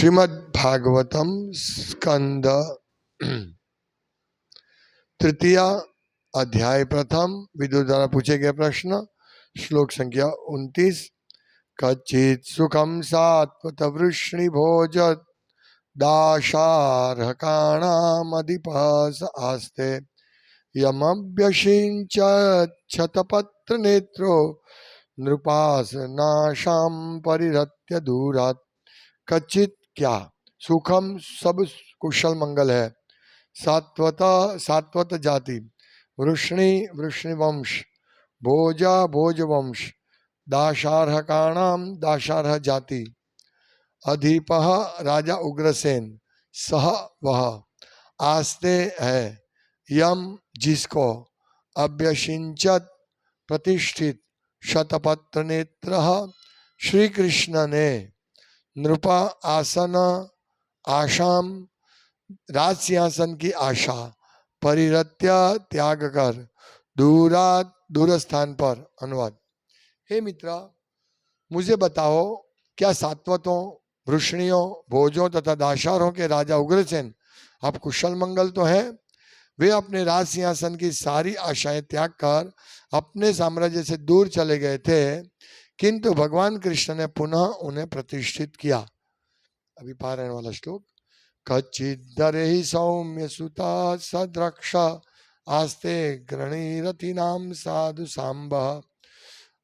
श्रीमद्भागवतम स्कंद तृतीय अध्याय प्रथम विदुर द्वारा पूछे गए प्रश्न श्लोक संख्या 29। कच्चित् सुखम सात्वत वृष्णि भोज दाशार्हकाणामधिपस आस्ते यमभ्यषिञ्चत् क्षतपत्र नेत्रो नृपासनाशां परिरत्य दूरात्। कच्चित क्या सुखम सब कुशल मंगल है, सात्वत जाति, वृष्णि वृष्णि वंश, भोजा भोज वंश, दाशार्हकाणाम दाशार्ह जाति, अधिपः राजा उग्रसेन, सह वह, आस्ते है, यम जिसको, अभ्यषिंचत प्रतिष्ठित, शतपत्र नेत्र श्री कृष्ण ने, नृपा आसन आशाम राज सिंहासन की आशा, परिरत्य त्याग कर, दूरात दूर स्थान पर। अनुवाद। हे मित्रा, मुझे बताओ क्या सात्वतों, वृष्णियों, भोजों तथा दाशारों के राजा उग्रसेन आप कुशल मंगल तो हैं? वे अपने राज सिंहासन की सारी आशाएं त्याग कर अपने साम्राज्य से दूर चले गए थे, किंतु भगवान कृष्ण ने पुनः उन्हें प्रतिष्ठित किया। अभी पारायण वाला श्लोक। कच्चिदरे ही सौम्य सुता सद्रक्ष आस्ते गृणीरथिनाम साधु सांब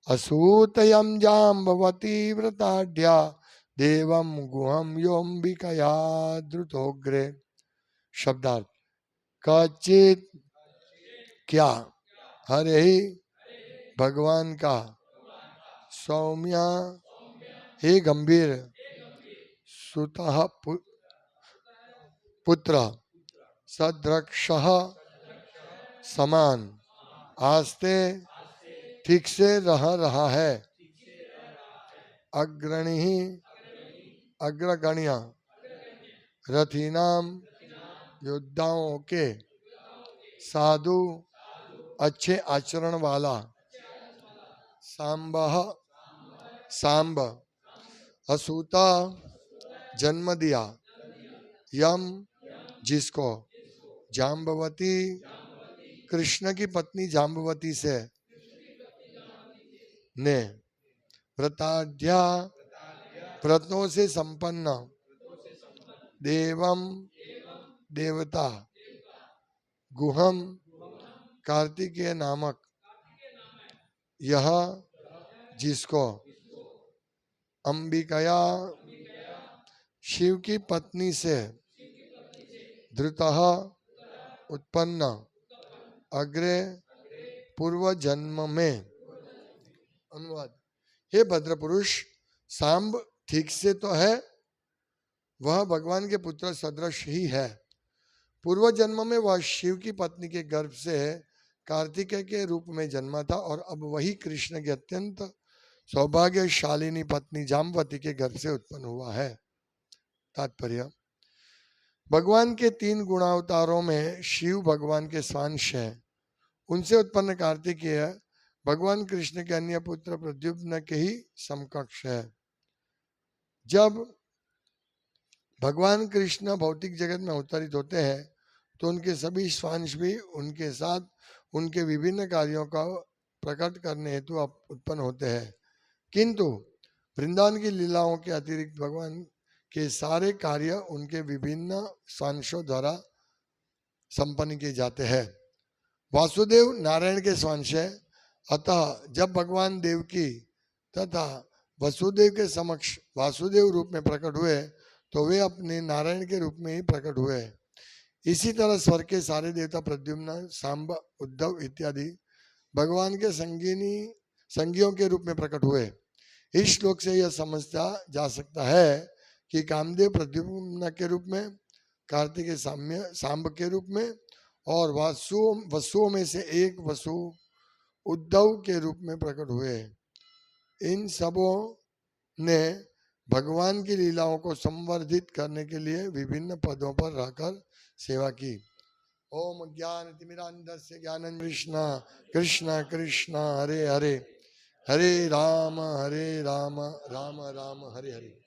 असूतयम जाम्बवती व्रताढ्या देवम गुहम योम्बिकया द्रुतोग्रे। शब्दार्थ। कच्चित क्या, हरे ही भगवान का, सौम्य हे गंभीर, सुतः पुत्र, सद्रक्षः समान, आस्ते ठीक से रहा है, अग्रणी अग्रगण्य, रथीनाम योद्धाओं के, साधु अच्छे आचरण वाला, सांबह सांब, असूता जन्म दिया, यम जिसको, जाम्बवती कृष्ण की पत्नी जाम्बवती से, ने, व्रताढ्या व्रतों से संपन्न, देवम देवता, गुहम कार्तिकेय नामक, यह जिसको, अंबिकया शिव की पत्नी से, धृतः उत्पन्न, अग्रे पूर्व जन्म में। अनुवाद। हे भद्र पुरुष, सांब ठीक से तो है, वह भगवान के पुत्र सदृश ही है। पूर्व जन्म में वह शिव की पत्नी के गर्भ से कार्तिकेय के रूप में जन्मा था और अब वही कृष्ण की अत्यंत सौभाग्यशालिनी पत्नी जाम्बवती के गर्भ से उत्पन्न हुआ है। तात्पर्य। भगवान के 3 गुणावतारों में शिव भगवान के स्वांश है। उनसे उत्पन्न कार्तिकेय भगवान कृष्ण के अन्य पुत्र प्रद्युम्न के ही समकक्ष है। जब भगवान कृष्ण भौतिक जगत में अवतरित होते हैं तो उनके सभी स्वांश भी उनके साथ उनके विभिन्न कार्यों का प्रकट करने हेतु उत्पन्न होते हैं, किंतु वृंदावन की लीलाओं के अतिरिक्त भगवान के सारे कार्य उनके विभिन्न स्वांशों द्वारा संपन्न किए जाते हैं। वासुदेव नारायण के स्वांश है, अतः जब भगवान देवकी तथा वसुदेव के समक्ष वासुदेव रूप में प्रकट हुए तो वे अपने नारायण के रूप में ही प्रकट हुए। इसी तरह स्वर्ग के सारे देवता प्रद्युम्न, सांब, उद्धव इत्यादि भगवान के संगियों के रूप में प्रकट हुए। इस श्लोक से यह समझा जा सकता है कि कामदेव प्रद्युम्न के रूप में, कार्तिकेय सांब के रूप में और वसुओं में से एक वसु उद्धव के रूप में प्रकट हुए। इन सबों ने भगवान की लीलाओं को संवर्धित करने के लिए विभिन्न पदों पर रहकर सेवा की। ओम ज्ञानतिमिरान्धस्य ज्ञानाञ्जनशलाकया कृष्ण कृष्ण हरे हरे हरे राम राम राम हरे हरे।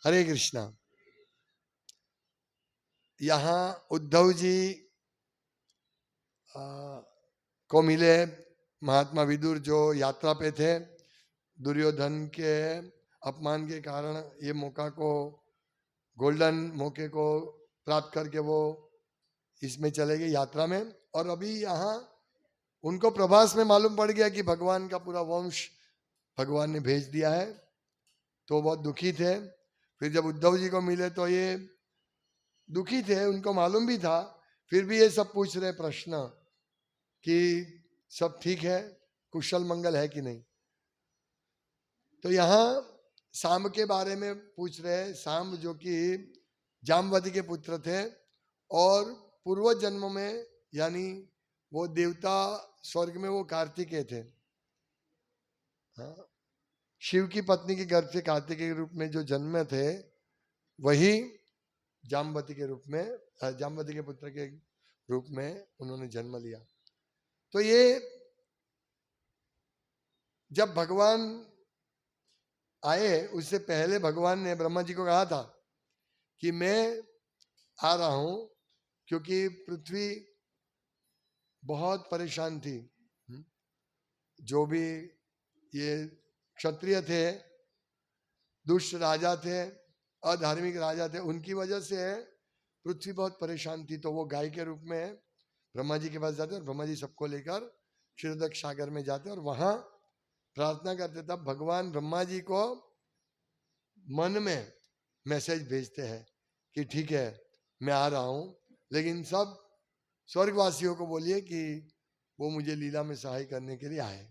हरे कृष्णा। यहाँ उद्धव जी को मिले महात्मा विदुर जो यात्रा पे थे, दुर्योधन के अपमान के कारण ये मौका को, गोल्डन मौके को प्राप्त करके वो इसमें चले गए यात्रा में। और अभी यहाँ उनको प्रभास में मालूम पड़ गया कि भगवान का पूरा वंश भगवान ने भेज दिया है, तो बहुत दुखी थे। फिर जब उद्धव जी को मिले तो ये दुखी थे, उनको मालूम भी था, फिर भी ये सब पूछ रहे प्रश्न कि सब ठीक है, कुशल मंगल है कि नहीं। तो यहाँ सांब के बारे में पूछ रहे हैं। सांब जो कि जामवती के पुत्र थे और पूर्व जन्म में यानी वो देवता स्वर्ग में वो कार्तिकेय थे। हाँ, शिव की पत्नी के गर्भ से कार्तिकेय के रूप में जो जन्म थे वही जामवती के रूप में, जामवती के पुत्र के रूप में उन्होंने जन्म लिया। तो ये जब भगवान आए उससे पहले भगवान ने ब्रह्मा जी को कहा था कि मैं आ रहा हूं, क्योंकि पृथ्वी बहुत परेशान थी। जो भी ये क्षत्रिय थे, दुष्ट राजा थे, अधार्मिक राजा थे, उनकी वजह से पृथ्वी बहुत परेशान थी। तो वो गाय के रूप में ब्रह्मा जी के पास जाते और ब्रह्मा जी सबको लेकर क्षीरोदक सागर में जाते और वहां प्रार्थना करते। तब भगवान ब्रह्मा जी को मन में मैसेज भेजते हैं कि ठीक है मैं आ रहा हूं, लेकिन सब स्वर्गवासियों को बोलिए कि वो मुझे लीला में सहाय करने के लिए आए।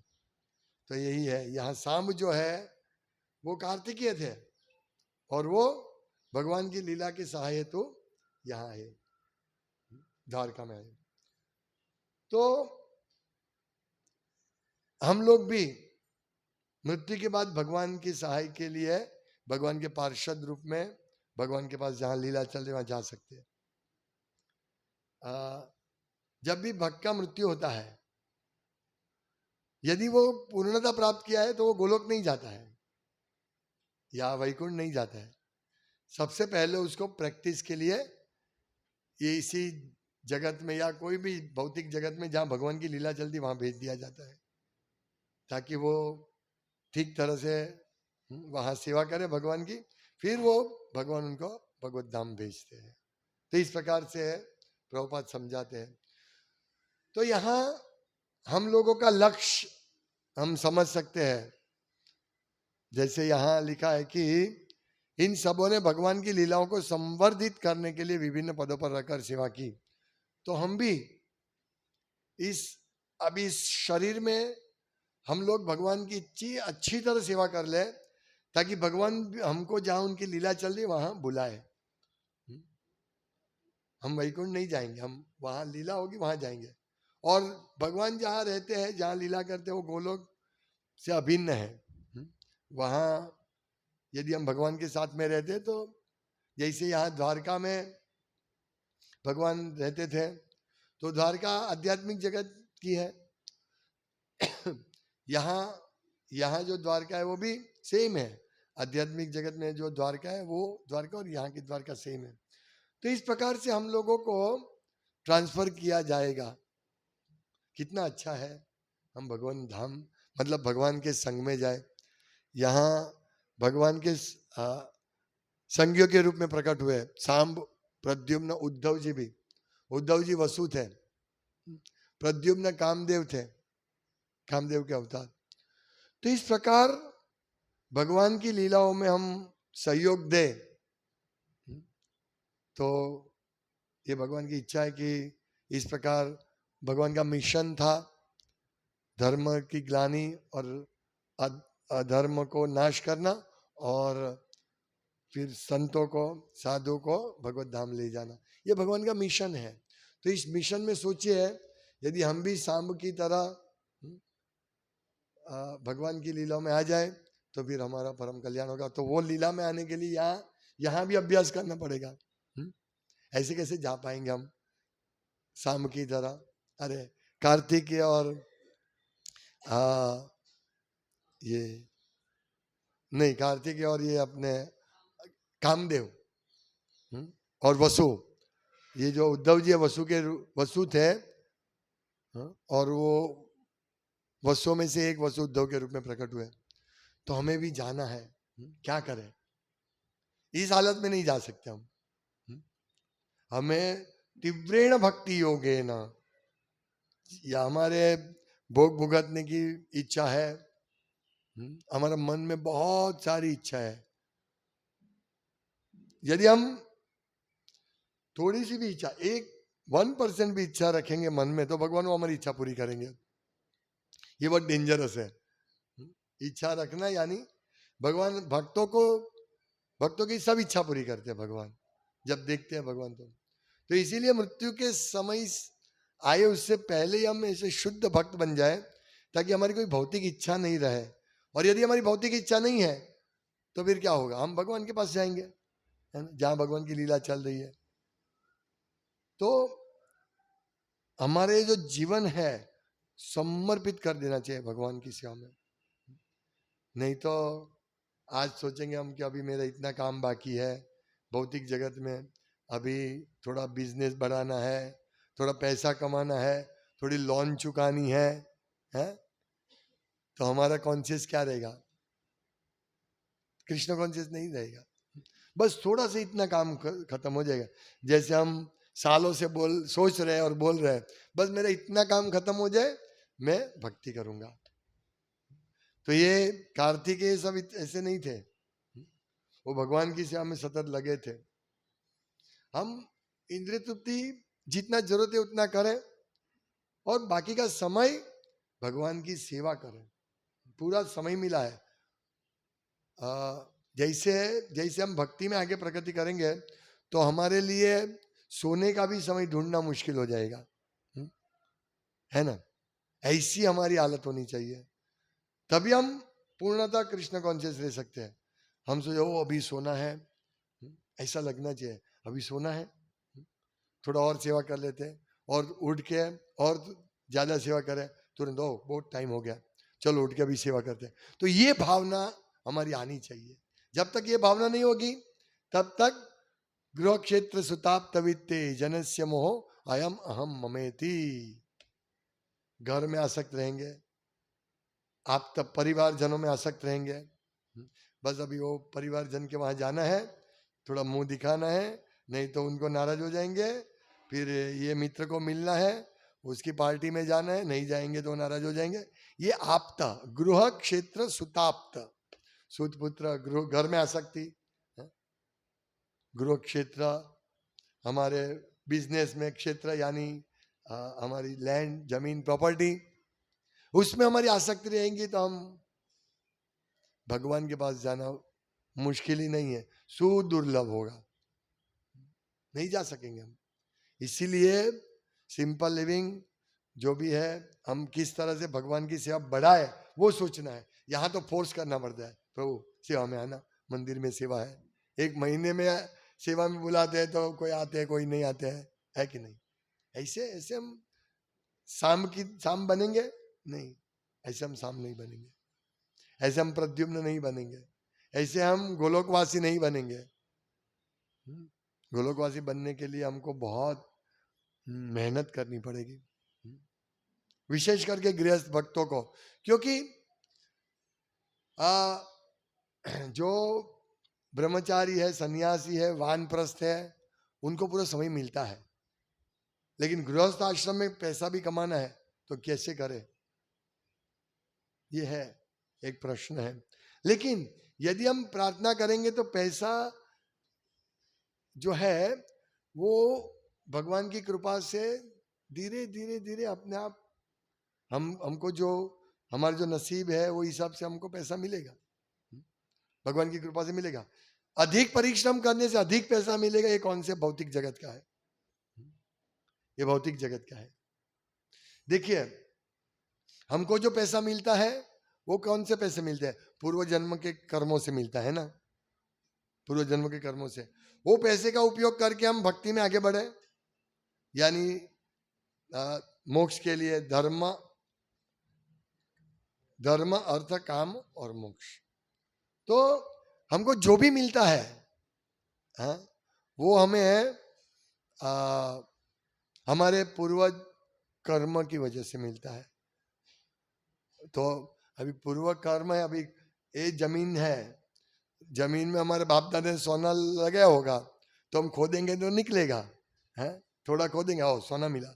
तो यही है, यहाँ सांब जो है वो कार्तिकीय थे और वो भगवान की लीला के सहाय हेतु यहाँ है, द्वारका में आए। तो हम लोग भी मृत्यु के बाद भगवान की सहाय के लिए भगवान के पार्षद रूप में भगवान के पास जहां लीला चल रही वहां जा सकते हैं। जब भी भक्त का मृत्यु होता है, यदि वो पूर्णता प्राप्त किया है तो वो गोलोक नहीं जाता है या वैकुंठ नहीं जाता है। सबसे पहले उसको प्रैक्टिस के लिए ये इसी जगत में या कोई भी भौतिक जगत में जहां भगवान की लीला चलती वहां भेज दिया जाता है, ताकि वो ठीक तरह से वहां सेवा करे भगवान की, फिर वो भगवान उनको भगवत धाम भेजते हैं। तो इस प्रकार से प्रभुपाद समझाते हैं। तो यहाँ हम लोगों का लक्ष्य हम समझ सकते हैं, जैसे यहाँ लिखा है कि इन सबों ने भगवान की लीलाओं को संवर्धित करने के लिए विभिन्न पदों पर रहकर सेवा की। तो हम भी अभी इस शरीर में हम लोग भगवान की इतनी अच्छी तरह सेवा कर ले ताकि भगवान हमको जहां उनकी लीला चल रही वहां बुलाए। हम वैकुंठ नहीं जाएंगे, हम वहां लीला होगी वहां जाएंगे। और भगवान जहां रहते हैं, जहां लीला करते हैं, वो गोलोक से अभिन्न है। वहां यदि हम भगवान के साथ में रहते तो जैसे यहाँ द्वारका में भगवान रहते थे, तो द्वारका आध्यात्मिक जगत की है। यहाँ जो द्वारका है वो भी सेम है। आध्यात्मिक जगत में जो द्वारका है वो द्वारका और यहाँ की द्वारका सेम है। तो इस प्रकार से हम लोगों को ट्रांसफर किया जाएगा। कितना अच्छा है हम भगवान धाम मतलब भगवान के संग में जाए। यहाँ भगवान के संगियों के रूप में प्रकट हुए सांब, प्रद्युम्न, उद्धव जी भी। उद्धव जी वसु थे, प्रद्युम्न कामदेव थे, कामदेव के अवतार। तो इस प्रकार भगवान की लीलाओं में हम सहयोग दें, तो ये भगवान की इच्छा है कि इस प्रकार भगवान का मिशन था धर्म की ग्लानि और अधर्म को नाश करना और फिर संतों को, साधु को भगवत धाम ले जाना। ये भगवान का मिशन है। तो इस मिशन में सोचिए यदि हम भी सांब की तरह भगवान की लीलाओं में आ जाए तो फिर हमारा परम कल्याण होगा। तो वो लीला में आने के लिए यहाँ भी अभ्यास करना पड़ेगा। ऐसे कैसे जा पाएंगे हम सांब की तरह? अरे कार्तिक और ये नहीं, कार्तिक और ये अपने कामदेव और वसु, ये जो उद्धव जी है वसु थे, हाँ, और वो वसुओं में से एक वसु उद्धव के रूप में प्रकट हुए। तो हमें भी जाना है, क्या करें, इस हालत में नहीं जा सकते हम। हमें तीव्रेण भक्ति योगे न, या हमारे भोग भुगतने की इच्छा है, हमारे मन में बहुत सारी इच्छा है, यदि हम थोड़ी सी भी इच्छा, 1% भी इच्छा रखेंगे मन में, तो भगवान वो हमारी इच्छा पूरी करेंगे। ये बहुत डेंजरस है। इच्छा रखना यानी भगवान भक्तों की सब इच्छा पूरी करते हैं भगवान, जब देखते हैं भगवान। तो इसीलिए मृत्यु के समय आए उससे पहले ही हम ऐसे शुद्ध भक्त बन जाए, ताकि हमारी कोई भौतिक इच्छा नहीं रहे। और यदि हमारी भौतिक इच्छा नहीं है तो फिर क्या होगा, हम भगवान के पास जाएंगे, है ना, जहां भगवान की लीला चल रही है। तो हमारे जो जीवन है समर्पित कर देना चाहिए भगवान की सेवा में। नहीं तो आज सोचेंगे हम कि अभी मेरा इतना काम बाकी है भौतिक जगत में, अभी थोड़ा बिजनेस बढ़ाना है, थोड़ा पैसा कमाना है, थोड़ी लोन चुकानी है? तो हमारा कॉन्शियस क्या रहेगा, कृष्ण कॉन्शियस नहीं रहेगा। बस थोड़ा सा इतना काम खत्म हो जाएगा। जैसे हम सालों से सोच रहे हैं और बोल रहे हैं, बस मेरा इतना काम खत्म हो जाए मैं भक्ति करूंगा। तो ये कार्तिकेय सब ऐसे नहीं थे, वो भगवान की सेवा में सतत लगे थे। हम इंद्रिय तृप्ति जितना जरूरत है उतना करें, और बाकी का समय भगवान की सेवा करें। पूरा समय मिला है। जैसे जैसे हम भक्ति में आगे प्रगति करेंगे तो हमारे लिए सोने का भी समय ढूंढना मुश्किल हो जाएगा, है ना। ऐसी हमारी हालत होनी चाहिए, तभी हम पूर्णतः कृष्ण कॉन्शियस रह सकते हैं। हम सोचे ओ अभी सोना है, ऐसा लगना चाहिए अभी सोना है, थोड़ा और सेवा कर लेते हैं, और उठ के और ज्यादा सेवा करें, तुरंत ओ बहुत टाइम हो गया, चलो उठ के अभी सेवा करते हैं। तो ये भावना हमारी आनी चाहिए। जब तक ये भावना नहीं होगी तब तक गृह क्षेत्र सुताप तवित्ते जनस्य मोह अयम अहम ममेति, घर में आसक्त रहेंगे, आप तब परिवार जनों में आसक्त रहेंगे। बस अभी वो परिवार जन के वहां जाना है, थोड़ा मुंह दिखाना है, नहीं तो उनको नाराज हो जाएंगे। फिर ये मित्र को मिलना है, उसकी पार्टी में जाना है, नहीं जाएंगे तो नाराज हो जाएंगे। ये आपता गृह क्षेत्र सुताप्त, सुत पुत्र गृह, घर में आसक्ति, गृह क्षेत्र हमारे बिजनेस में क्षेत्र यानी हमारी लैंड जमीन प्रॉपर्टी, उसमें हमारी आसक्ति रहेंगी तो हम भगवान के पास जाना मुश्किल ही नहीं है, सुदुर्लभ होगा, नहीं जा सकेंगे हम। इसीलिए सिंपल लिविंग जो भी है, हम किस तरह से भगवान की सेवा बढ़ाए वो सोचना है। यहाँ तो फोर्स करना पड़ता है, प्रभु सेवा में आना, मंदिर में सेवा है, एक महीने में सेवा में बुलाते हैं तो कोई आते हैं कोई नहीं आते हैं, है कि नहीं। ऐसे ऐसे हम शाम बनेंगे नहीं, ऐसे हम शाम नहीं बनेंगे, ऐसे हम प्रद्युम्न नहीं बनेंगे, ऐसे हम गोलोकवासी नहीं बनेंगे। गोलोकवासी बनने के लिए हमको बहुत मेहनत करनी पड़ेगी, विशेष करके गृहस्थ भक्तों को, क्योंकि जो ब्रह्मचारी है, सन्यासी है, वानप्रस्थ है, उनको पूरा समय मिलता है, लेकिन गृहस्थ आश्रम में पैसा भी कमाना है तो कैसे करे, ये है एक प्रश्न है। लेकिन यदि हम प्रार्थना करेंगे तो पैसा जो है वो भगवान की कृपा से धीरे धीरे धीरे अपने आप हमको जो हमारा जो नसीब है वो हिसाब से हमको पैसा मिलेगा, भगवान की कृपा से मिलेगा। अधिक परिश्रम करने से अधिक पैसा मिलेगा, ये कौन से भौतिक जगत का है, ये भौतिक जगत का है। देखिए हमको जो पैसा मिलता है वो कौन से पैसे मिलते हैं, पूर्व जन्म के कर्मों से मिलता है ना, पूर्व जन्म के कर्मों से। वो पैसे का उपयोग करके हम भक्ति में आगे बढ़े, यानी मोक्ष के लिए धर्म अर्थ काम और मोक्ष। तो हमको जो भी मिलता है, हाँ, वो हमें हमारे पूर्वज कर्म की वजह से मिलता है। तो अभी पूर्व कर्म है, अभी ये जमीन है, जमीन में हमारे बाप दादा ने सोना लगाया होगा, तो हम खोदेंगे तो निकलेगा, है? थोड़ा खोदेंगे, आओ सोना मिला।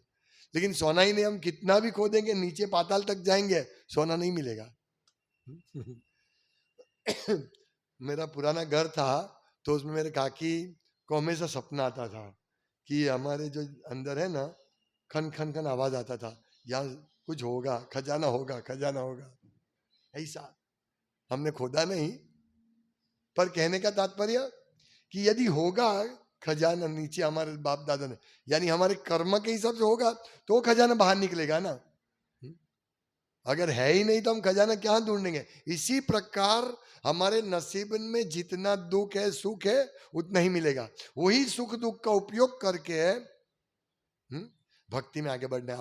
लेकिन सोना ही नहीं, हम कितना भी खोदेंगे नीचे पाताल तक जाएंगे, सोना नहीं मिलेगा। मेरा पुराना घर था, तो उसमें मेरे काकी को हमेशा सपना आता था कि हमारे जो अंदर है ना, खन खन खन आवाज आता था, यहाँ कुछ होगा, खजाना होगा, खजाना होगा। ऐसा हमने खोदा नहीं, पर कहने का तात्पर्य कि यदि होगा खजाना नीचे हमारे बाप दादा ने, यानी हमारे कर्म के हिसाब से होगा, तो खजाना बाहर निकलेगा ना। अगर है ही नहीं तो हम खजाना क्या ढूंढेंगे। इसी प्रकार हमारे नसीब में जितना दुख है सुख है उतना ही मिलेगा। वही सुख दुख का उपयोग करके भक्ति में आगे बढ़ना है।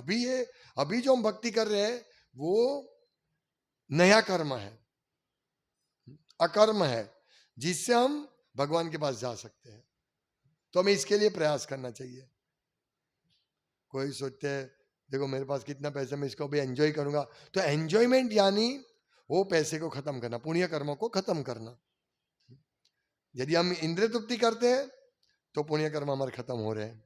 अभी जो हम भक्ति कर रहे हैं वो नया कर्म है, अकर्म है, जिससे हम भगवान के पास जा सकते हैं। तो हमें इसके लिए प्रयास करना चाहिए। कोई सोचते हैं देखो मेरे पास कितना पैसा, मैं इसको भी एंजॉय करूंगा, तो एंजॉयमेंट यानी वो पैसे को खत्म करना, पुण्य कर्मों को खत्म करना। यदि हम इंद्रिय तृप्ति करते हैं तो पुण्य कर्म हमारे खत्म हो रहे हैं,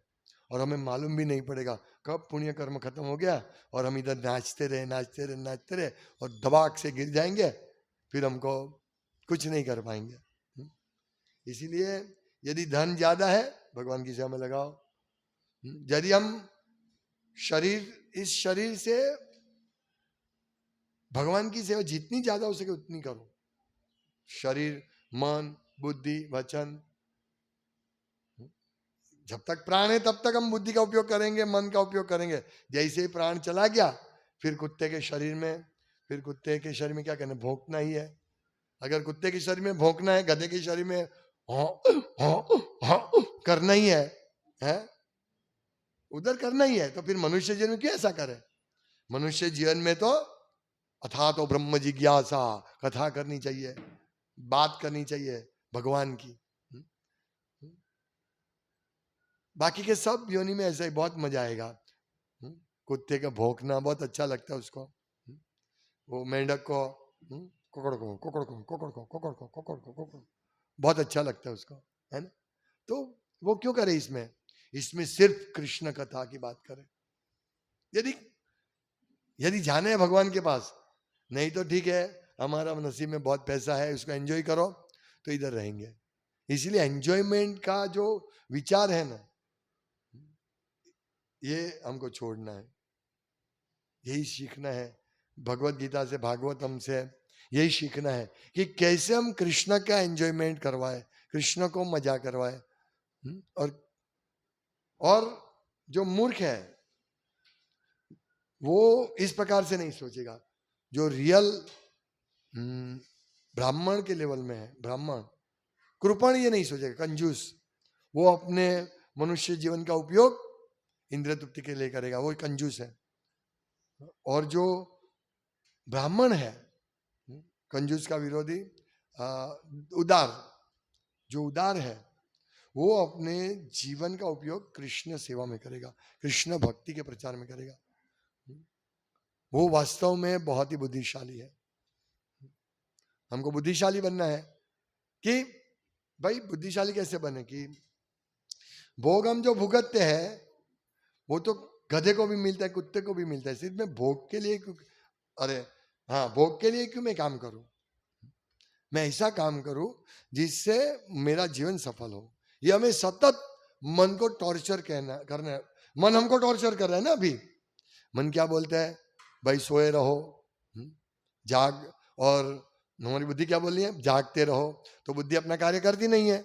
और हमें मालूम भी नहीं पड़ेगा कब पुण्य कर्म खत्म हो गया, और हम इधर नाचते रहे नाचते रहे नाचते रहे और दबाक से गिर जाएंगे, फिर हमको कुछ नहीं कर पाएंगे। इसीलिए यदि धन ज्यादा है भगवान की सेवा में लगाओ। यदि हम इस शरीर से भगवान की सेवा जितनी ज्यादा हो सके उतनी करो। शरीर, मन, बुद्धि, वचन, जब तक प्राण है तब तक हम बुद्धि का उपयोग करेंगे, मन का उपयोग करेंगे। जैसे ही प्राण चला गया, फिर कुत्ते के शरीर में क्या करना, भौंकना ही है। अगर कुत्ते के शरीर में भौंकना है, गधे के शरीर में करना ही है? उधर करना ही है, तो फिर मनुष्य जीवन में क्यों ऐसा करे? मनुष्य जीवन में तो अथा तो ब्रह्म जिज्ञासा, कथा करनी चाहिए, बात करनी चाहिए भगवान की। बाकी के सब योनि में ऐसा ही बहुत मजा आएगा। कुत्ते का भौंकना बहुत अच्छा लगता है उसको, वो मेंढक को कोकड़ बहुत अच्छा लगता है उसको, है ना? तो वो क्यों करे इसमें सिर्फ कृष्ण कथा की बात करे। यदि जाने हैं भगवान के पास, नहीं तो ठीक है, हमारा नसीब में बहुत पैसा है, उसको एंजॉय करो, तो इधर रहेंगे। इसलिए एंजॉयमेंट का जो विचार है ना, ये हमको छोड़ना है, यही सीखना है भगवत गीता से, भागवतम से यही सीखना है कि कैसे हम कृष्ण का एंजॉयमेंट करवाए, कृष्ण को मजा करवाए। और जो मूर्ख है वो इस प्रकार से नहीं सोचेगा। जो रियल ब्राह्मण के लेवल में है, ब्राह्मण कृपण ये नहीं सोचेगा, कंजूस, वो अपने मनुष्य जीवन का उपयोग इंद्रिय तृप्ति के लिए करेगा, वो कंजूस है। और जो ब्राह्मण है, कंजूस का विरोधी उदार, जो उदार है वो अपने जीवन का उपयोग कृष्ण सेवा में करेगा, कृष्ण भक्ति के प्रचार में करेगा। वो वास्तव में बहुत ही बुद्धिशाली है। हमको बुद्धिशाली बनना है कि भाई बुद्धिशाली कैसे बने कि भोग हम जो भुगतते हैं वो तो गधे को भी मिलता है, कुत्ते को भी मिलता है, सिर्फ मैं भोग के लिए क्यों, अरे हाँ, भोग के लिए क्यों मैं काम करूं? मैं ऐसा काम करूं जिससे मेरा जीवन सफल हो। ये हमें सतत मन को टॉर्चर करना है। मन हमको टॉर्चर कर रहा है ना अभी। मन क्या बोलता है, भाई सोए रहो, जाग, और हमारी बुद्धि क्या बोल रही है, जागते रहो। तो बुद्धि अपना कार्य करती नहीं है।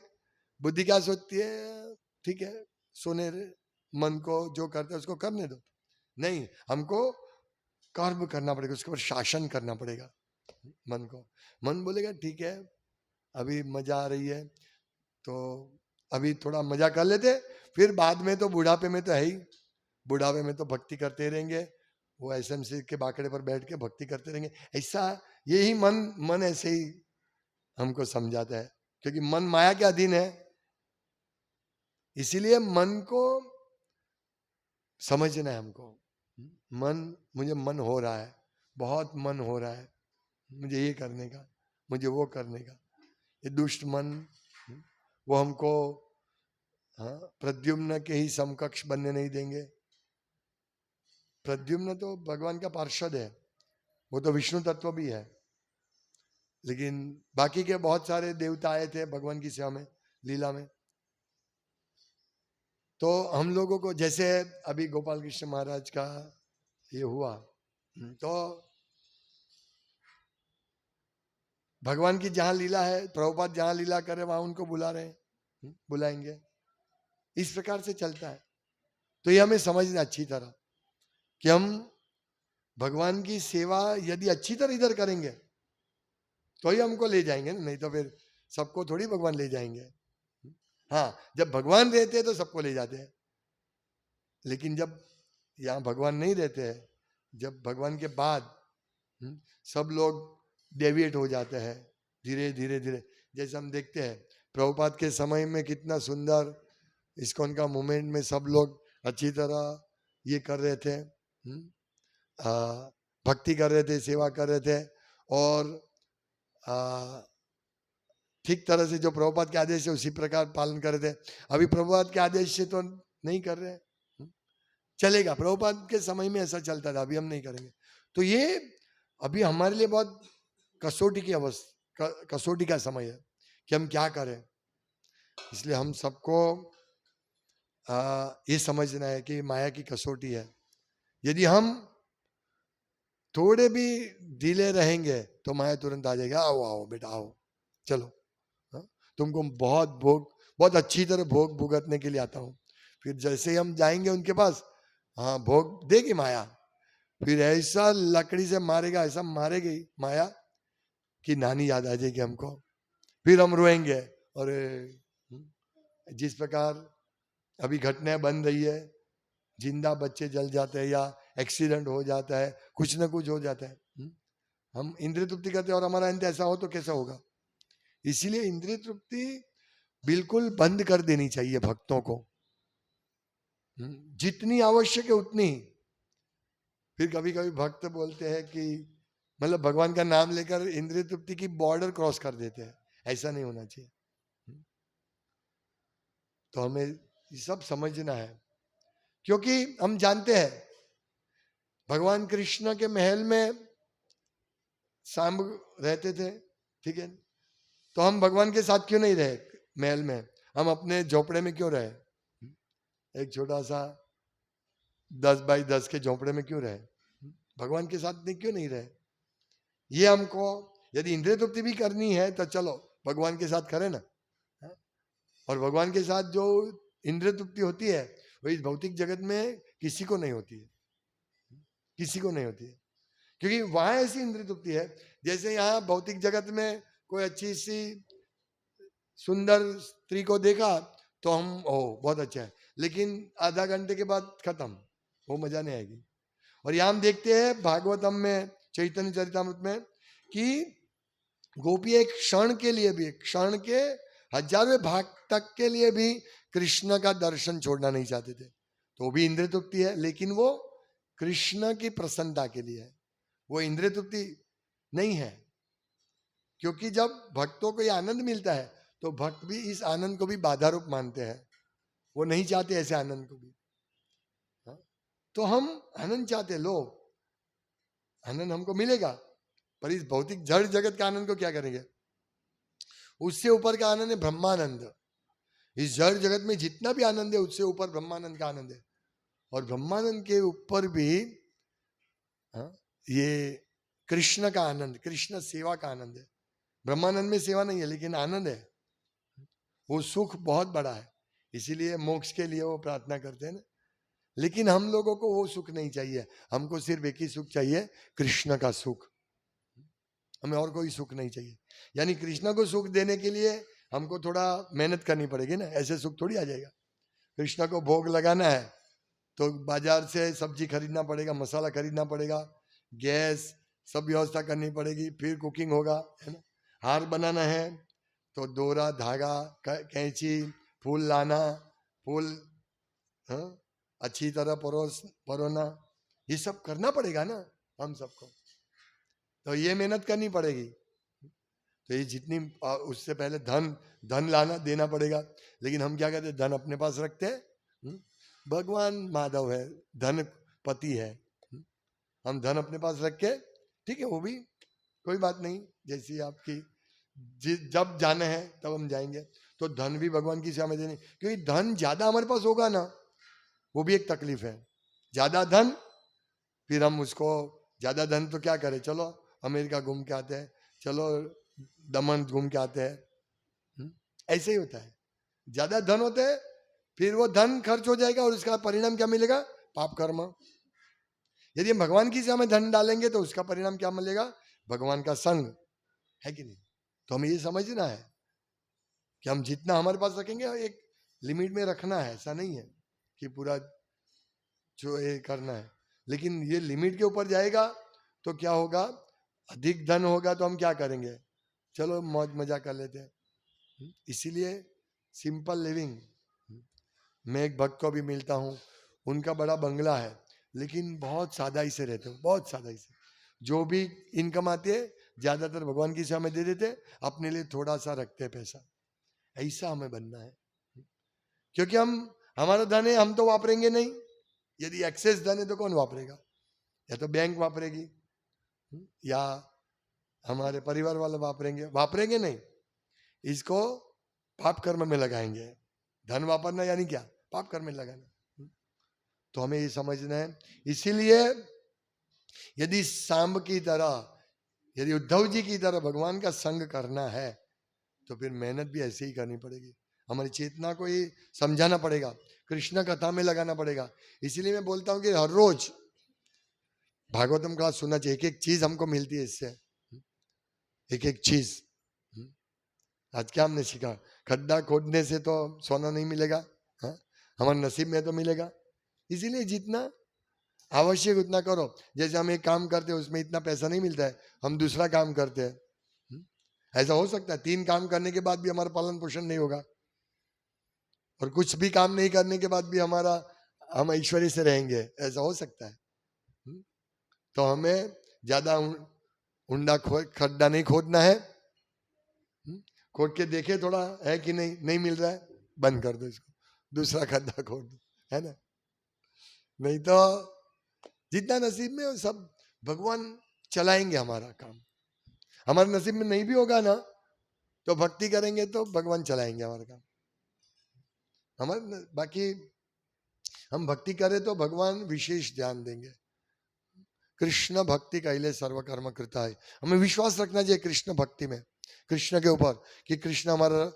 बुद्धि क्या सोचती है, ठीक है सोने रे, मन को जो करता है उसको करने दो। नहीं, हमको कर्म करना पड़ेगा, उसके ऊपर शासन करना पड़ेगा मन को। मन बोलेगा ठीक है अभी मजा आ रही है तो अभी थोड़ा मजा कर लेते, फिर बाद में तो बुढ़ापे में तो है ही, बुढ़ापे में तो भक्ति करते रहेंगे, वो एसएमसी के बाकड़े पर बैठ के भक्ति करते रहेंगे। ऐसा यही मन ऐसे ही हमको समझाता है, क्योंकि मन माया के अधीन है। इसीलिए मन को समझना है हमको। मुझे मन हो रहा है, बहुत मन हो रहा है मुझे ये करने का, मुझे वो करने का। ये दुष्ट मन वो हमको प्रद्युम्न के ही समकक्ष बनने नहीं देंगे। प्रद्युम्न तो भगवान का पार्षद है, वो तो विष्णु तत्व भी है, लेकिन बाकी के बहुत सारे देवता आए थे भगवान की सेवा में, लीला में। तो हम लोगों को, जैसे अभी गोपाल कृष्ण महाराज का ये हुआ, तो भगवान की जहां लीला है, प्रभुपाद जहां लीला करे वहां उनको बुला रहे हैं, बुलाएंगे। इस प्रकार से चलता है। तो ये हमें समझना अच्छी तरह कि हम भगवान की सेवा यदि अच्छी तरह इधर करेंगे तो ही हमको ले जाएंगे ना, नहीं तो फिर सबको थोड़ी भगवान ले जाएंगे। हाँ, जब भगवान रहते हैं तो सबको ले जाते हैं, लेकिन जब यहाँ भगवान नहीं रहते हैं, जब भगवान के बाद सब लोग डेविएट हो जाते हैं धीरे धीरे धीरे। जैसे हम देखते हैं प्रभुपाद के समय में कितना सुंदर इस्कॉन का मूवमेंट में सब लोग अच्छी तरह ये कर रहे थे, भक्ति कर रहे थे, सेवा कर रहे थे, और ठीक तरह से जो प्रभुपाद के आदेश है उसी प्रकार पालन कर रहे थे। अभी प्रभुपाद के आदेश से तो नहीं कर रहे, चलेगा, प्रभुपाद के समय में ऐसा चलता था, अभी हम नहीं करेंगे। तो ये अभी हमारे लिए बहुत कसौटी की अवस्था, कसौटी का समय है कि हम क्या करें। इसलिए हम सबको ये समझना है कि माया की कसौटी है। यदि हम थोड़े भी ढीले रहेंगे तो माया तुरंत आ जाएगा, आओ आओ बेटा आओ, चलो, तुमको बहुत अच्छी तरह भोग भुगतने के लिए आता हूँ। फिर जैसे ही हम जाएंगे उनके पास, हाँ भोग देगी माया, फिर ऐसा लकड़ी से मारेगा, ऐसा मारेगी माया कि नानी याद आ जाएगी हमको, फिर हम रोएंगे। और जिस प्रकार अभी घटनाएं बन रही है, जिंदा बच्चे जल जाते हैं या एक्सीडेंट हो जाता है, कुछ ना कुछ हो जाता है, हम इंद्रिय तृप्ति करते हैं और हमारा अंत ऐसा हो तो कैसा होगा। इसीलिए इंद्रिय तृप्ति बिल्कुल बंद कर देनी चाहिए भक्तों को, जितनी आवश्यक है उतनी। फिर कभी कभी भक्त बोलते हैं कि मतलब भगवान का नाम लेकर इंद्रिय तृप्ति की बॉर्डर क्रॉस कर देते हैं, ऐसा नहीं होना चाहिए। तो हमें ये सब समझना है, क्योंकि हम जानते हैं भगवान कृष्ण के महल में सांब रहते थे, ठीक है, तो हम भगवान के साथ क्यों नहीं रहे महल में, हम अपने झोपड़े में क्यों रहे, एक छोटा सा 10 बाई 10 के झोपड़े में क्यों रहे, भगवान के साथ क्यों नहीं रहे। ये हमको यदि इंद्रिय तृप्ति भी करनी है तो चलो भगवान के साथ करें ना, और भगवान के साथ जो इंद्रिय तृप्ति होती है वो इस भौतिक जगत में किसी को नहीं होती है, किसी को नहीं होती है, क्योंकि वहां ऐसी इंद्रिय तृप्ति है जैसे यहाँ भौतिक जगत में कोई अच्छी सी सुंदर स्त्री को देखा तो हम बहुत अच्छा है, लेकिन आधा घंटे के बाद खत्म, वो मजा नहीं आएगी। और यहाँ हम देखते हैं भागवतम में, चैतन्य चरितामृत में, कि गोपी एक क्षण के लिए भी, क्षण के हजारवें भाग तक के लिए भी कृष्ण का दर्शन छोड़ना नहीं चाहते थे। तो भी इंद्रिय तृप्ति है, लेकिन वो कृष्ण की प्रसन्नता के लिए है, वो इंद्रिय तृप्ति नहीं है। क्योंकि जब भक्तों को ये आनंद मिलता है तो भक्त भी इस आनंद को भी बाधा रूप मानते हैं, वो नहीं चाहते ऐसे आनंद को भी। तो हम आनंद चाहते, लो आनंद हमको मिलेगा, पर इस भौतिक जड़ जगत का आनंद को क्या करेंगे। उससे ऊपर का आनंद है ब्रह्मानंद। इस जड़ जगत में जितना भी आनंद है उससे ऊपर ब्रह्मानंद का आनंद है, और ब्रह्मानंद के ऊपर भी ये कृष्ण का आनंद, कृष्ण सेवा का आनंद है। ब्रह्मानंद में सेवा नहीं है लेकिन आनंद है, वो सुख बहुत बड़ा है, इसीलिए मोक्ष के लिए वो प्रार्थना करते हैं ना। लेकिन हम लोगों को वो सुख नहीं चाहिए, हमको सिर्फ एक ही सुख चाहिए, कृष्ण का सुख, हमें और कोई सुख नहीं चाहिए। यानी कृष्ण को सुख देने के लिए हमको थोड़ा मेहनत करनी पड़ेगी ना, ऐसे सुख थोड़ी आ जाएगा। कृष्ण को भोग लगाना है तो बाजार से सब्जी खरीदना पड़ेगा, मसाला खरीदना पड़ेगा, गैस सब व्यवस्था करनी पड़ेगी, फिर कुकिंग होगा, है ना। हार बनाना है तो डोरा, धागा, कैंची, फूल लाना, फूल अच्छी तरह परोना, ये सब करना पड़ेगा ना हम सबको, तो ये मेहनत करनी पड़ेगी। तो ये जितनी उससे पहले धन लाना देना पड़ेगा, लेकिन हम क्या कहते हैं, धन अपने पास रखते हैं। भगवान माधव है, धन पति है, हम धन अपने पास रख के, ठीक है वो भी कोई बात नहीं, जैसी आपकी जब जाना है तब हम जाएंगे। तो धन भी भगवान की सेवा में देने, क्योंकि धन ज्यादा हमारे पास होगा ना, वो भी एक तकलीफ है। ज्यादा धन, फिर हम उसको, ज्यादा धन तो क्या करें, चलो अमेरिका घूम के आते हैं, चलो दमन घूम के आते हैं, ऐसे ही होता है। ज्यादा धन होते हैं, फिर वो धन खर्च हो जाएगा और उसका परिणाम क्या मिलेगा, पाप कर्म। यदि हम भगवान की सेवा में धन डालेंगे तो उसका परिणाम क्या मिलेगा, भगवान का संग, है कि नहीं। तो हमें ये समझना है कि हम जितना हमारे पास रखेंगे एक लिमिट में रखना है, ऐसा नहीं है कि पूरा जो ये करना है, लेकिन ये लिमिट के ऊपर जाएगा तो क्या होगा, अधिक धन होगा तो हम क्या करेंगे, चलो मौज मजा कर लेते हैं। इसीलिए सिंपल लिविंग। मैं एक भक्त को भी मिलता हूँ, उनका बड़ा बंगला है, लेकिन बहुत सादाई से रहते हो, बहुत सादाई से। जो भी इनकम आती है ज्यादातर भगवान की सेवा में दे देते, अपने लिए थोड़ा सा रखते पैसा। ऐसा हमें बनना है, क्योंकि हमारा धन है, हम तो वापरेंगे नहीं। यदि एक्सेस धन है तो कौन वापरेगा, या तो बैंक वापरेगी, या हमारे परिवार वाले वापरेंगे नहीं। इसको पाप कर्म में लगाएंगे। धन वापरना यानी क्या, पाप कर्म में लगाना। तो हमें ये समझना है। इसीलिए यदि सांब की तरह, यदि उद्धव जी की तरह भगवान का संग करना है, तो फिर मेहनत भी ऐसे ही करनी पड़ेगी। हमारी चेतना को ही समझाना पड़ेगा, कृष्ण कथा में लगाना पड़ेगा। इसीलिए मैं बोलता हूँ कि हर रोज भागवतम क्लास सुनना चाहिए। एक एक चीज हमको मिलती है इससे, एक एक चीज। आज क्या हमने सीखा, खड्डा खोदने से तो सोना नहीं मिलेगा, हमारे नसीब में तो मिलेगा। इसीलिए जितना आवश्यक उतना करो। जैसे हम एक काम करते हैं, उसमें इतना पैसा नहीं मिलता है, हम दूसरा काम करते हैं। ऐसा हो सकता है 3 काम करने के बाद भी हमारा पालन पोषण नहीं होगा, और कुछ भी काम नहीं करने के बाद भी हम ऐश्वर्य से रहेंगे, ऐसा हो सकता है। तो हमें ज्यादा खड्डा नहीं खोदना है। खोद के देखे थोड़ा है कि नहीं मिल रहा है, बंद कर दो इसको, दूसरा खड्डा खोद दो, है ना। नहीं तो जितना नसीब में हो सब भगवान चलाएंगे हमारा काम। हमारे नसीब में नहीं भी होगा ना, तो भक्ति करेंगे तो भगवान चलाएंगे हमारा काम। बाकी हम भक्ति करें तो भगवान विशेष ध्यान देंगे। कृष्ण भक्ति कहले सर्व कर्म कृता है। हमें विश्वास रखना चाहिए कृष्ण भक्ति में, कृष्ण के ऊपर, कि कृष्ण हमारा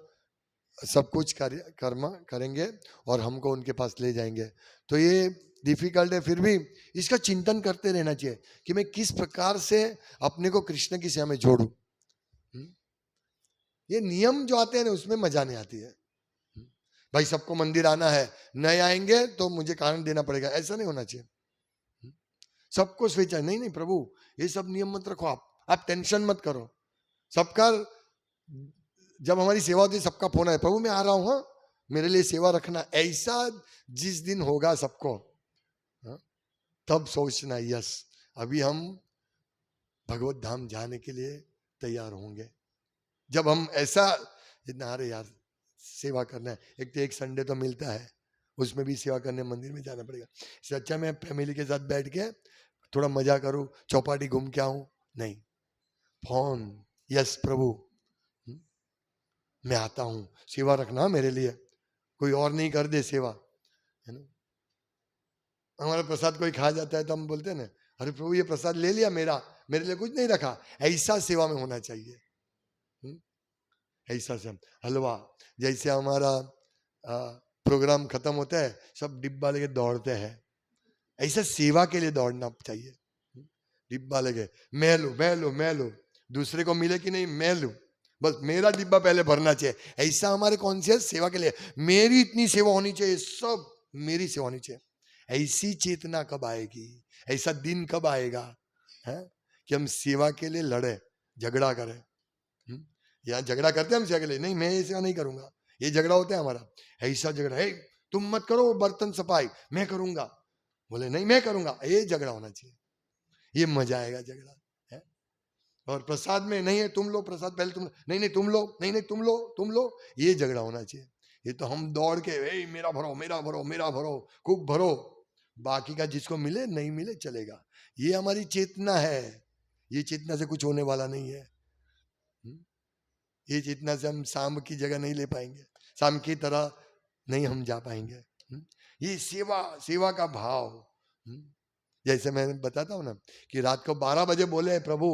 सब कुछ कर्म करेंगे और हमको उनके पास ले जाएंगे। तो ये डिफिकल्ट है, फिर भी इसका चिंतन करते रहना चाहिए कि मैं किस प्रकार से अपने को कृष्ण की सेवा में जोड़ूं। ये नियम जो आते हैं ना, उसमें मजा नहीं आती है। भाई सबको मंदिर आना है, नहीं आएंगे तो मुझे कारण देना पड़ेगा, ऐसा नहीं होना चाहिए। सबको स्वेच्छा, नहीं प्रभु ये सब नियम मत रखो, आप टेंशन मत करो। सबका जब हमारी सेवा होती है, सबका फोन है, प्रभु मैं आ रहा हूं, हाँ मेरे लिए सेवा रखना। ऐसा जिस दिन होगा सबको, तब सोचना यस अभी हम भगवत धाम जाने के लिए तैयार होंगे। जब हम ऐसा इतना, अरे यार सेवा करना है, एक तो एक संडे तो मिलता है, उसमें भी सेवा करने मंदिर में जाना पड़ेगा। इससे अच्छा मैं फैमिली के साथ बैठ के थोड़ा मजा करूं, चौपाटी घूम के आऊं। नहीं, फोन, यस प्रभु मैं आता हूं, सेवा रखना मेरे लिए, कोई और नहीं कर दे सेवा, है ना। हमारा प्रसाद कोई खा जाता है तो हम बोलते हैं ना, अरे प्रभु ये प्रसाद ले लिया मेरे लिए कुछ नहीं रखा। ऐसा सेवा में होना चाहिए। ऐसा से हलवा, जैसे हमारा प्रोग्राम खत्म होता है सब डिब्बा लेके दौड़ते हैं, ऐसा सेवा के लिए दौड़ना चाहिए। डिब्बा लेके मैं लू, दूसरे को मिले कि नहीं मैं लू, बस मेरा डिब्बा पहले भरना चाहिए। ऐसा हमारे कॉन्शियस सेवा के लिए, मेरी इतनी सेवा होनी चाहिए, सब मेरी सेवा होनी चाहिए। ऐसी चेतना कब आएगी, ऐसा दिन कब आएगा है कि हम सेवा के लिए लड़े, झगड़ा करें। यहाँ झगड़ा करते हैं हम सेवा के लिए, नहीं मैं ये सेवा नहीं करूंगा, ये झगड़ा होता है हमारा। ऐसा झगड़ा है, तुम मत करो बर्तन सफाई, मैं करूंगा। बोले नहीं मैं करूंगा, ये झगड़ा होना चाहिए, ये मजा आएगा झगड़ा है। और प्रसाद में नहीं है तुम लो प्रसाद, पहले तुम, नहीं नहीं तुम लो, नहीं नहीं तुम लो तुम लो, ये झगड़ा होना चाहिए। ये तो हम दौड़ के मेरा भरो मेरा भरो मेरा भरो, खूब भरो, बाकी का जिसको मिले नहीं मिले चलेगा। ये हमारी चेतना है, ये चेतना से कुछ होने वाला नहीं है। ये चेतना से हम शाम की जगह नहीं ले पाएंगे, शाम की तरह नहीं हम जा पाएंगे। ये सेवा, सेवा का भाव। जैसे मैं बताता हूँ ना कि रात को 12 बजे बोले प्रभु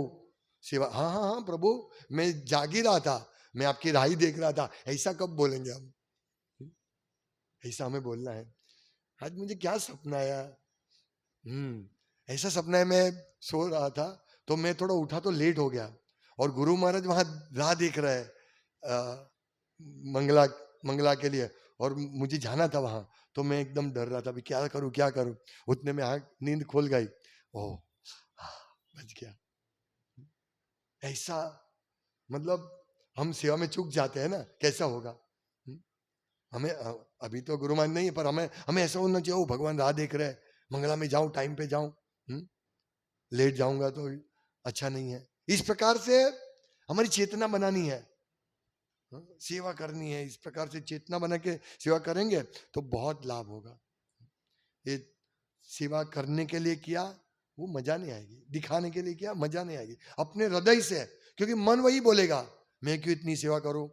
सेवा, हाँ हाँ हाँ प्रभु मैं जाग ही रहा था, मैं आपकी राही देख रहा था, ऐसा कब बोलेंगे हम? ऐसा हमें बोलना है। आज मुझे क्या सपना आया, ऐसा सपना है, मैं सो रहा था तो मैं थोड़ा उठा तो लेट हो गया, और गुरु महाराज वहां राह देख रहे हैं मंगला मंगला के लिए, और मुझे जाना था वहां, तो मैं एकदम डर रहा था भी क्या करूं क्या करूं। उतने में आँख नींद खुल गई, ओह बच गया। ऐसा मतलब हम सेवा में चूक जाते हैं ना, कैसा होगा? हमें अभी तो गुरु महाराज नहीं है, पर हमें हमें ऐसा होना चाहिए, ओ भगवान राह देख रहे हैं, मंगला में जाऊं टाइम पे जाऊं, लेट जाऊंगा तो अच्छा नहीं है। इस प्रकार से हमारी चेतना बनानी है, सेवा करनी है, इस प्रकार से चेतना बना के सेवा करेंगे तो बहुत लाभ होगा। ये सेवा करने के लिए किया वो मजा नहीं आएगी, दिखाने के लिए किया मजा नहीं आएगी, अपने हृदय से, क्योंकि मन वही बोलेगा मैं क्यों इतनी सेवा करूं,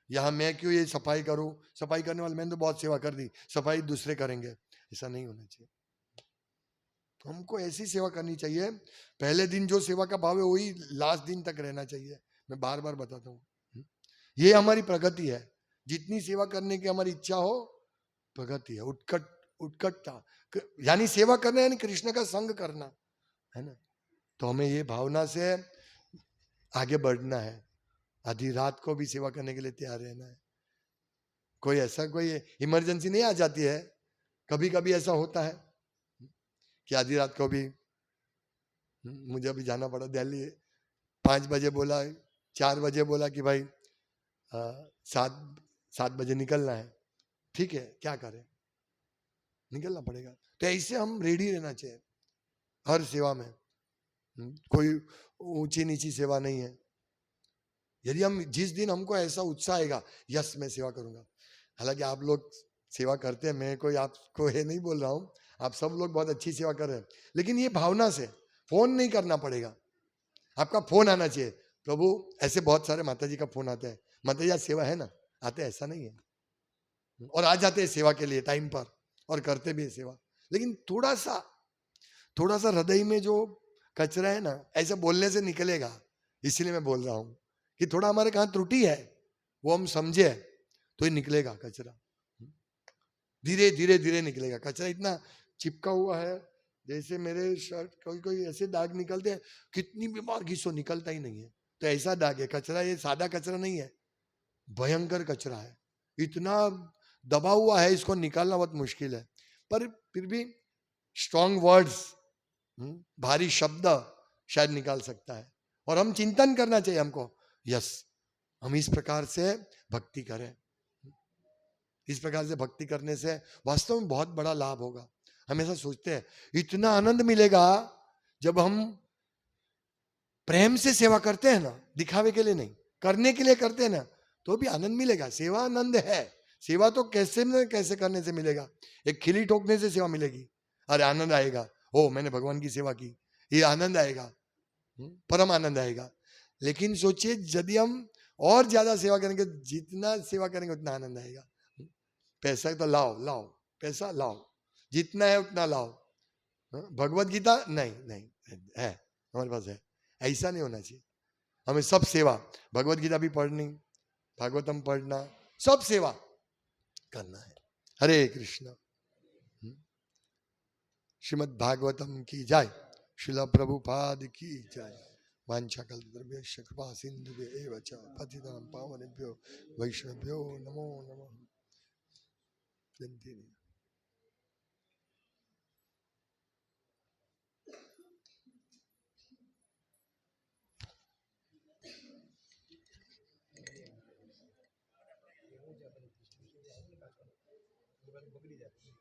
यहाँ मैं क्यों ये सफाई करूं, सफाई करने वाले मैंने तो बहुत सेवा कर दी, सफाई दूसरे करेंगे, ऐसा नहीं होना चाहिए। हमको ऐसी सेवा करनी चाहिए, पहले दिन जो सेवा का भाव है वही लास्ट दिन तक रहना चाहिए। मैं बार बार बताता हूँ, ये हमारी प्रगति है। जितनी सेवा करने की हमारी इच्छा हो, प्रगति है, उत्कटता, यानी सेवा करना यानी कृष्ण का संग करना है ना। तो हमें ये भावना से आगे बढ़ना है, आधी रात को भी सेवा करने के लिए तैयार रहना है। कोई ऐसा कोई इमरजेंसी नहीं आ जाती है, कभी कभी ऐसा होता है कि आधी रात को भी मुझे अभी जाना पड़ा दिल्ली, 5 बजे बोला, 4 बजे बोला कि भाई 7 बजे निकलना है, ठीक है क्या करें, निकलना पड़ेगा। तो ऐसे हम रेडी रहना चाहिए हर सेवा में, कोई ऊंची नीची सेवा नहीं है। यदि हम जिस दिन हमको ऐसा उत्साह आएगा, यस मैं सेवा करूंगा, हालांकि आप लोग सेवा करते हैं, मैं कोई आपको ये नहीं बोल रहा हूँ, आप सब लोग बहुत अच्छी सेवा कर रहे हैं, लेकिन ये भावना से, फोन नहीं करना पड़ेगा, आपका फोन आना चाहिए, प्रभु ऐसे बहुत सारे माता जी का फोन आता है, माता जी आज सेवा है ना, आते ऐसा नहीं है, और आ जाते हैं सेवा के लिए टाइम पर और करते भी है सेवा, लेकिन थोड़ा सा हृदय में जो कचरा है ना, ऐसा बोलने से निकलेगा, इसीलिए मैं बोल रहा हूँ कि थोड़ा हमारे कहाँ त्रुटि है वो हम समझे तो ही निकलेगा कचरा, धीरे धीरे धीरे निकलेगा। कचरा इतना चिपका हुआ है, जैसे मेरे शर्ट कोई कोई ऐसे दाग निकलते हैं, कितनी भी बार घिसो निकलता ही नहीं है, तो ऐसा दाग है कचरा, ये सादा कचरा नहीं है, भयंकर कचरा है, इतना दबा हुआ है, इसको निकालना बहुत मुश्किल है। पर फिर भी स्ट्रॉन्ग वर्ड्स, भारी शब्द शायद निकाल सकता है, और हम चिंतन करना चाहिए हमको, यस हम इस प्रकार से भक्ति करें, इस प्रकार से भक्ति करने से वास्तव में बहुत बड़ा लाभ होगा। हम ऐसा सोचते हैं इतना आनंद मिलेगा जब हम प्रेम से सेवा करते हैं ना, दिखावे के लिए नहीं, करने के लिए करते हैं ना, तो भी आनंद मिलेगा। सेवा आनंद है, सेवा तो कैसे न कैसे करने से मिलेगा, एक खिली ठोकने से सेवा मिलेगी, अरे आनंद आएगा, ओ मैंने भगवान की सेवा की, ये आनंद आएगा, परम आनंद आएगा। लेकिन सोचिए यदि हम और ज्यादा सेवा करेंगे, जितना सेवा करेंगे उतना आनंद आएगा। पैसा तो लाओ लाओ, पैसा लाओ, जितना है उतना लाओ, भगवत गीता नहीं नहीं है हमारे पास है, ऐसा नहीं होना चाहिए। हमें सब सेवा, भगवत गीता भी पढ़नी, भागवतम पढ़ना, सब सेवा करना है। हरे कृष्ण। श्रीमद् भागवतम की जय, श्रील प्रभुपाद की जय। वाञ्छाकल्पतरुभ्यश्च कृपा सिन्धुभ्येव च पतितानां पावनेभ्यो वैष्णवेभ्यो नमो नमः। बात बगड़ी जाती है।